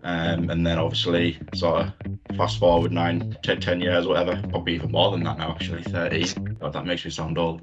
And then obviously sort of fast forward 10 years, whatever, probably even more than that now, actually, 13. God, that makes me sound old.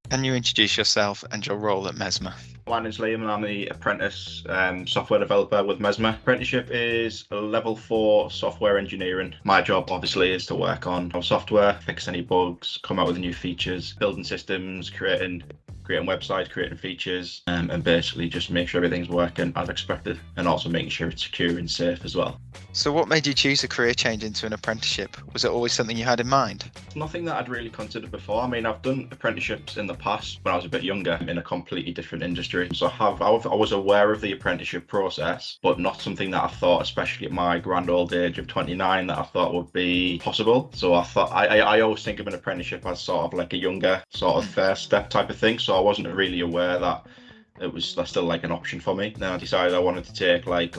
Can you introduce yourself and your role at Mesmer? My name's Liam and I'm the apprentice software developer with Mesmer. Apprenticeship is a level 4 software engineering. My job obviously is to work on our software, fix any bugs, come out with new features, building systems, creating websites, creating features, and basically just make sure everything's working as expected, and also making sure it's secure and safe as well. So what made you choose a career change into an apprenticeship? Was it always something you had in mind? Nothing that I'd really considered before. I mean, I've done apprenticeships in the past when I was a bit younger in a completely different industry. So I was aware of the apprenticeship process, but not something that I thought, especially at my grand old age of 29, that I thought would be possible. So I thought I always think of an apprenticeship as sort of like a younger sort of first step type of thing. So I wasn't really aware that it was still like an option for me. Then I decided I wanted to take like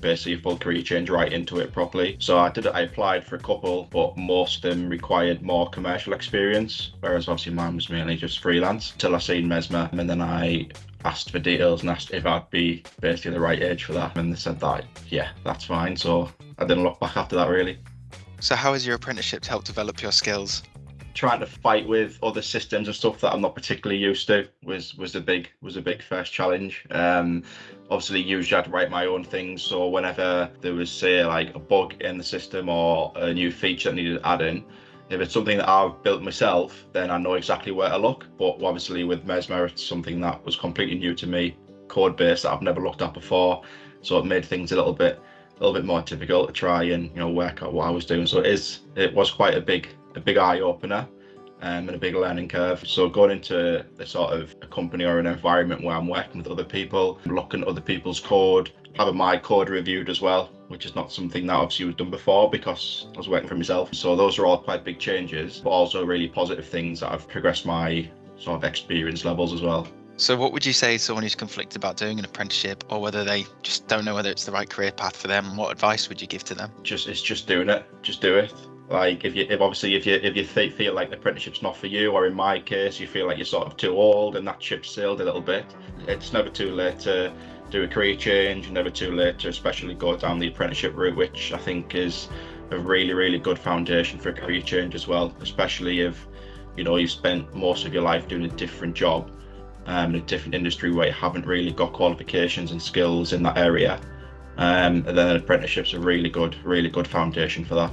basically a full career change right into it properly. So I applied for a couple, but most of them required more commercial experience, whereas obviously mine was mainly just freelance, till I seen Mesmer, and then I asked for details and asked if I'd be basically the right age for that, and they said that yeah, that's fine. So I didn't look back after that really. So how has your apprenticeship helped develop your skills? Trying to fight with other systems and stuff that I'm not particularly used to was a big first challenge. Obviously usually I had to write my own things, so whenever there was say like a bug in the system or a new feature that needed adding, if it's something that I've built myself, then I know exactly where to look. But obviously with Mesmer, it's something that was completely new to me, code base that I've never looked at before, so it made things a little bit more difficult to try and work out what I was doing. So it was quite a big eye opener and a big learning curve. So going into a sort of a company or an environment where I'm working with other people, looking at other people's code, having my code reviewed as well, which is not something that obviously was done before because I was working for myself. So those are all quite big changes, but also really positive things that have progressed my sort of experience levels as well. So what would you say to someone who's conflicted about doing an apprenticeship, or whether they just don't know whether it's the right career path for them? What advice would you give to them? It's just doing it. Just do it. Like if you feel like the apprenticeship's not for you, or in my case you feel like you're sort of too old and that ship's sailed a little bit, it's never too late to do a career change, never too late to especially go down the apprenticeship route, which I think is a really good foundation for a career change as well, especially if you've spent most of your life doing a different job in a different industry where you haven't really got qualifications and skills in that area, and then apprenticeships are really good foundation for that.